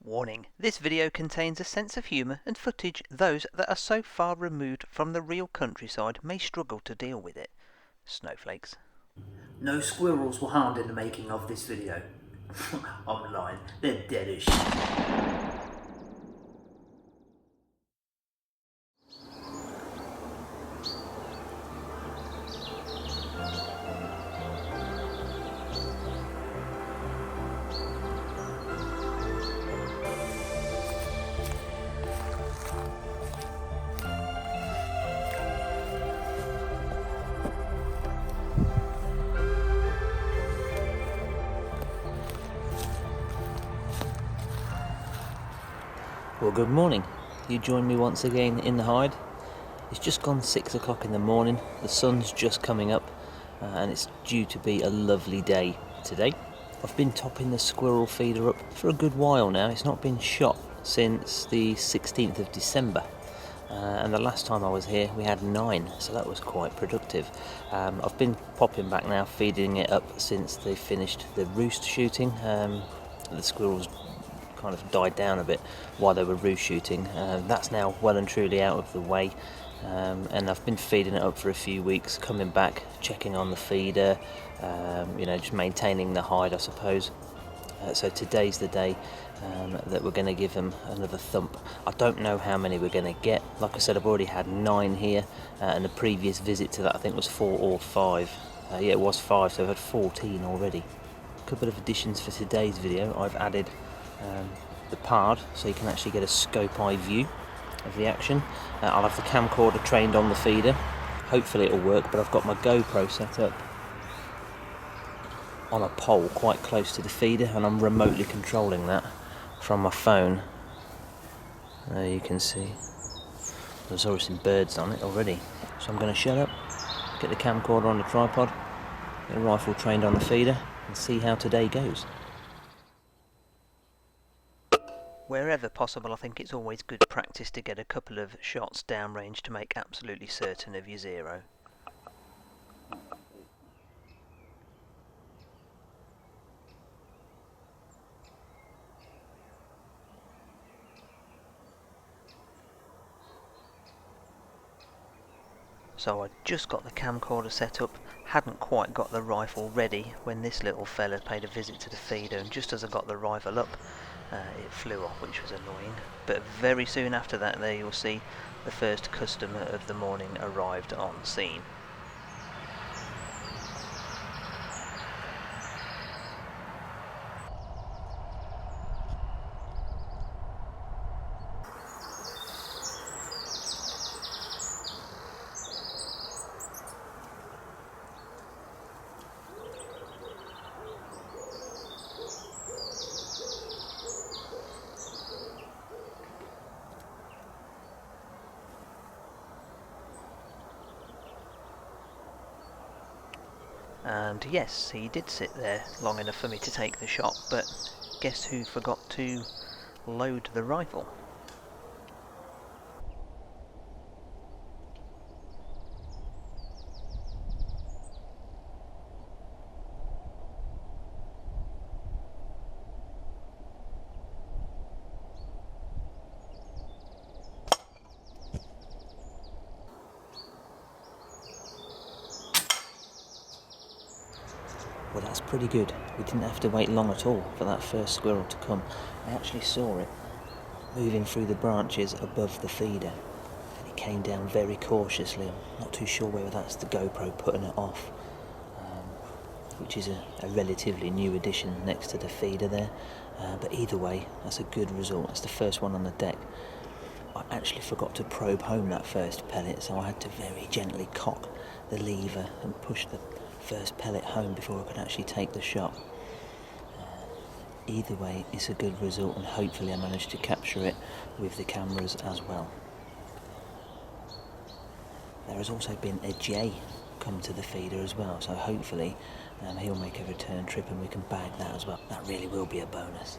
Warning, this video contains a sense of humour and footage those that are so far removed from the real countryside may struggle to deal with it. Snowflakes. No squirrels were harmed in the making of this video. I'm lying, they're dead as shit. Well, good morning. You join me once again in the hide. It's just gone 6 o'clock in the morning. The sun's just coming up and it's due to be a lovely day today. I've been topping the squirrel feeder up for a good while now. It's not been shot since the 16th of December. And the last time I was here we had 9, so that was quite productive. I've been popping back now, feeding it up since they finished the roost shooting. The squirrels kind of died down a bit while they were roost shooting. That's now well and truly out of the way, and I've been feeding it up for a few weeks, coming back, checking on the feeder, just maintaining the hide, I suppose. So today's the day that we're going to give them another thump. I don't know how many we're going to get. Like I said, I've already had 9 here, and the previous visit to that I think was 4 or 5. Yeah, it was 5, so I've had 14 already. A couple of additions for today's video. I've added the pard, so you can actually get a scope eye view of the action. I'll have the camcorder trained on the feeder. Hopefully it'll work, but I've got my GoPro set up on a pole quite close to the feeder, and I'm remotely controlling that from my phone. There you can see there's already some birds on it already, so I'm going to shut up, get the camcorder on the tripod, get the rifle trained on the feeder, and see how today goes. Wherever possible, I think it's always good practice to get a couple of shots downrange to make absolutely certain of your zero. So I just got the camcorder set up, hadn't quite got the rifle ready when this little fella paid a visit to the feeder, and just as I got the rifle up, it flew off, which was annoying. But very soon after that, there you'll see the first customer of the morning arrived on scene. And yes, he did sit there long enough for me to take the shot, but guess who forgot to load the rifle? Well, that's pretty good. We didn't have to wait long at all for that first squirrel to come. I actually saw it moving through the branches above the feeder, and it came down very cautiously. I'm not too sure whether that's the GoPro putting it off, which is a relatively new addition next to the feeder there, but either way, that's a good result. That's the first one on the deck. I actually forgot to probe home that first pellet, so I had to very gently cock the lever and push the first pellet home before I could actually take the shot. Either way, it's a good result, and hopefully I managed to capture it with the cameras as well. There has also been a jay come to the feeder as well, so hopefully he'll make a return trip and we can bag that as well. That really will be a bonus.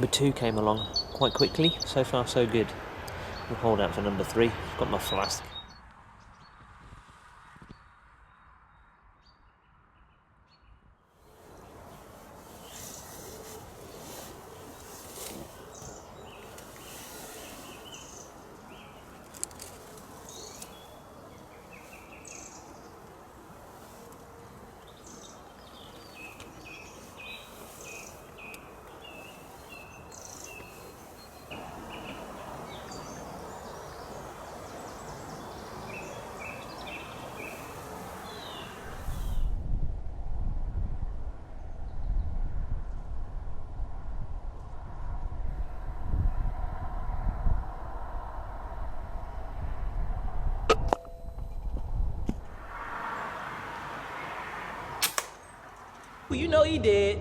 Number 2 came along quite quickly. So far so good. We'll hold out for number 3. I've got my flask. You know he did.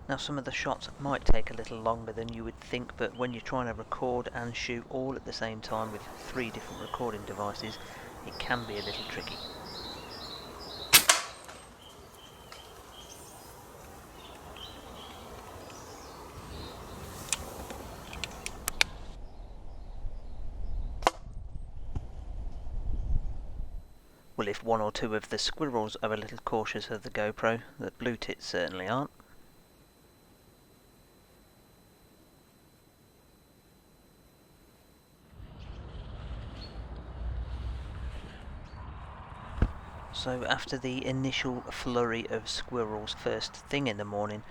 Now some of the shots might take a little longer than you would think, but when you're trying to record and shoot all at the same time with 3 different recording devices, it can be a little tricky. Well, if 1 or 2 of the squirrels are a little cautious of the GoPro, the blue tits certainly aren't. So after the initial flurry of squirrels first thing in the morning,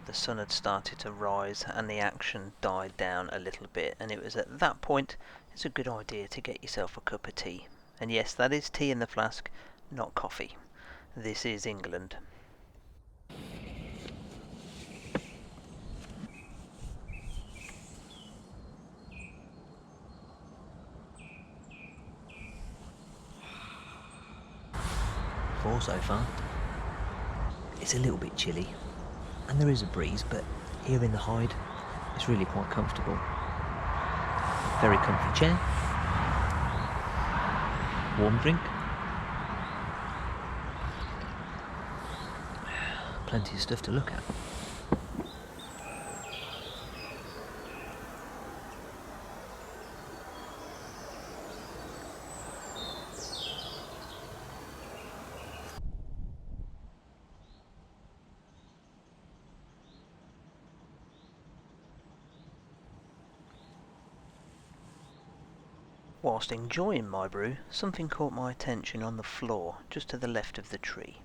the sun had started to rise and the action died down a little bit, and it was at that point it's a good idea to get yourself a cup of tea. And yes, that is tea in the flask, not coffee. This is England. Four so far. It's a little bit chilly, and there is a breeze, but here in the hide, it's really quite comfortable. Very comfy chair, warm drink, plenty of stuff to look at. Whilst enjoying my brew, something caught my attention on the floor, just to the left of the tree.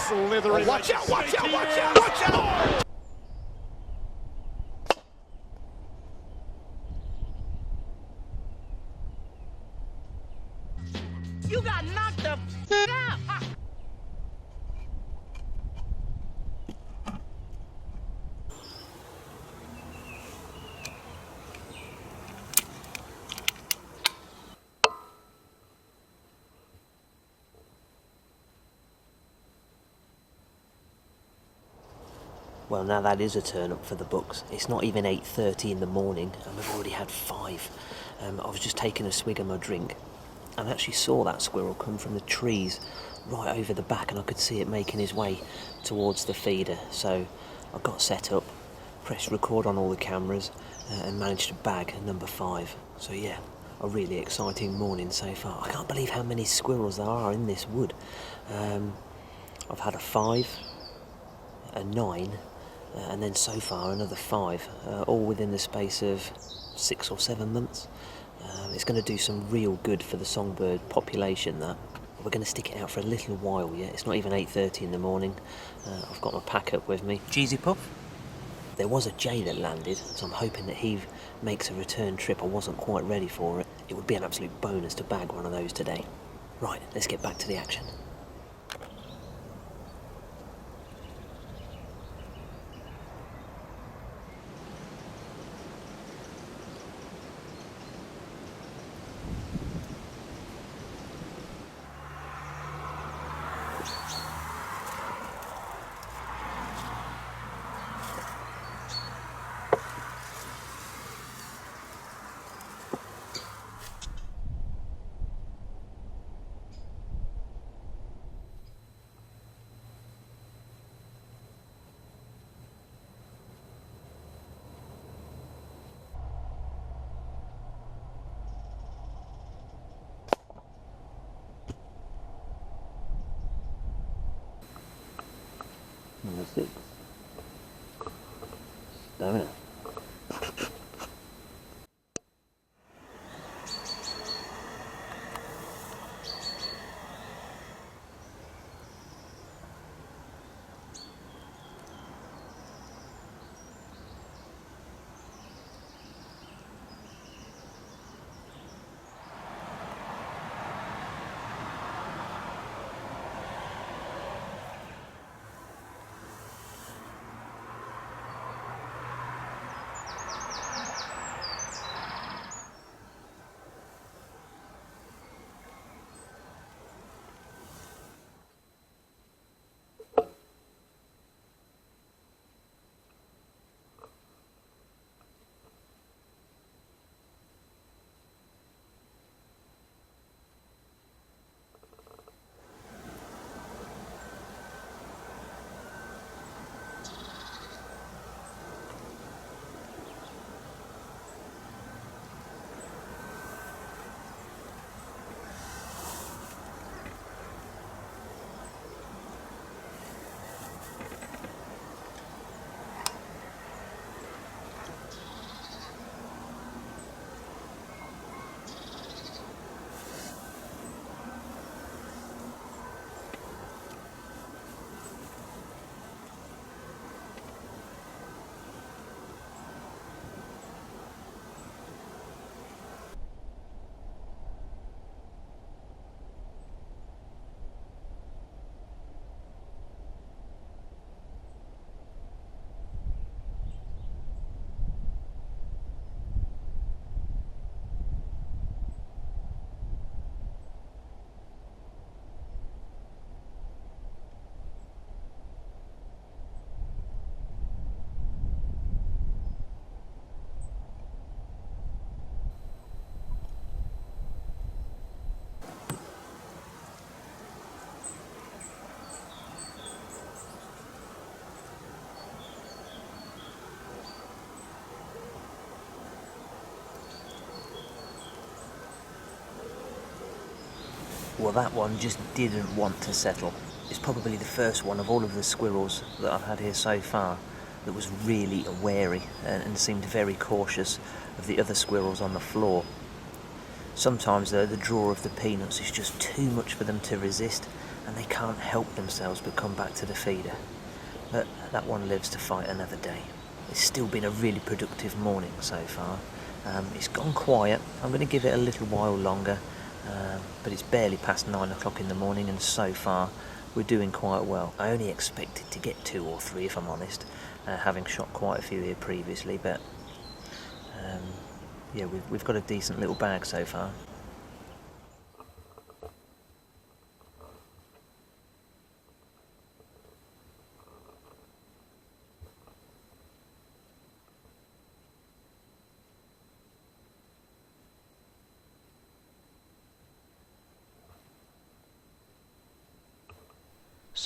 Slithering. Oh, watch out, watch out, watch out, watch out! You got knocked the f out. Well, now that is a turn up for the books. It's not even 8:30 in the morning and we've already had 5. I was just taking a swig of my drink and actually saw that squirrel come from the trees right over the back, and I could see it making his way towards the feeder. So I got set up, pressed record on all the cameras and managed to bag number 5. So yeah, a really exciting morning so far. I can't believe how many squirrels there are in this wood. I've had a 5, a 9, and then so far another 5, all within the space of 6 or 7 months. It's going to do some real good for the songbird population, that. We're going to stick it out for a little while yet. It's not even 8:30 in the morning. I've got my pack up with me. Cheesy Puff? There was a jay that landed, so I'm hoping that he makes a return trip. I wasn't quite ready for it. It would be an absolute bonus to bag one of those today. Right, let's get back to the action. Number 6. Stoner. Well, that one just didn't want to settle. It's probably the first one of all of the squirrels that I've had here so far that was really wary and seemed very cautious of the other squirrels on the floor. Sometimes though, the draw of the peanuts is just too much for them to resist and they can't help themselves but come back to the feeder. But that one lives to fight another day. It's still been a really productive morning so far. It's gone quiet. I'm going to give it a little while longer. But it's barely past 9 o'clock in the morning and so far we're doing quite well. I only expected to get 2 or 3 if I'm honest, having shot quite a few here previously, but yeah, we've got a decent little bag so far.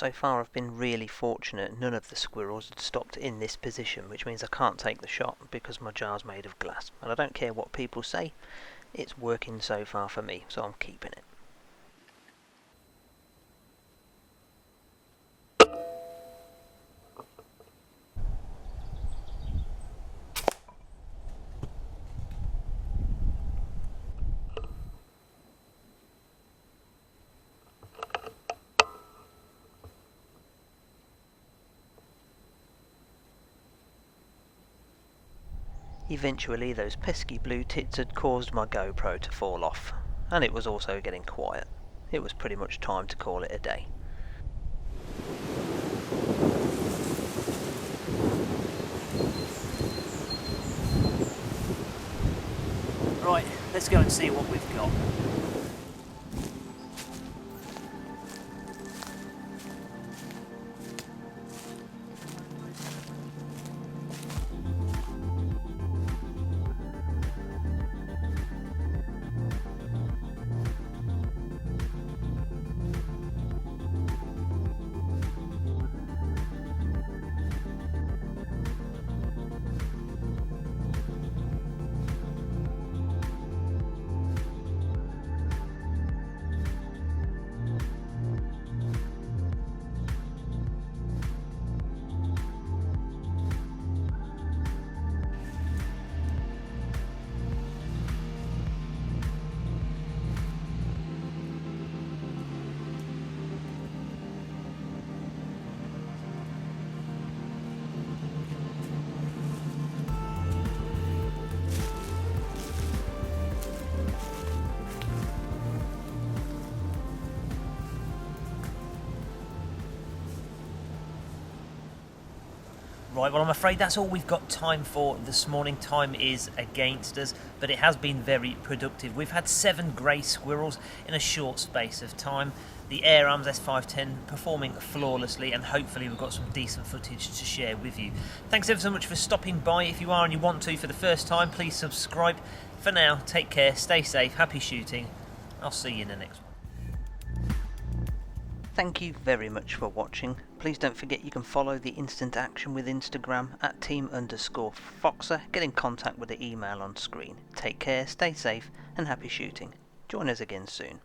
So far I've been really fortunate. None of the squirrels had stopped in this position, which means I can't take the shot because my jar's made of glass. And I don't care what people say, it's working so far for me, so I'm keeping it. Eventually those pesky blue tits had caused my GoPro to fall off, and it was also getting quiet. It was pretty much time to call it a day. Right, let's go and see what we've got. Right, well I'm afraid that's all we've got time for this morning. Time is against us, but it has been very productive. We've had 7 grey squirrels in a short space of time. The Air Arms S510 performing flawlessly, and hopefully we've got some decent footage to share with you. Thanks ever so much for stopping by. If you are and you want to for the first time, please subscribe. For now, take care, stay safe, happy shooting. I'll see you in the next one. Thank you very much for watching. Please don't forget you can follow the instant action with Instagram at team_Foxer. Get in contact with the email on screen. Take care, stay safe, and happy shooting. Join us again soon.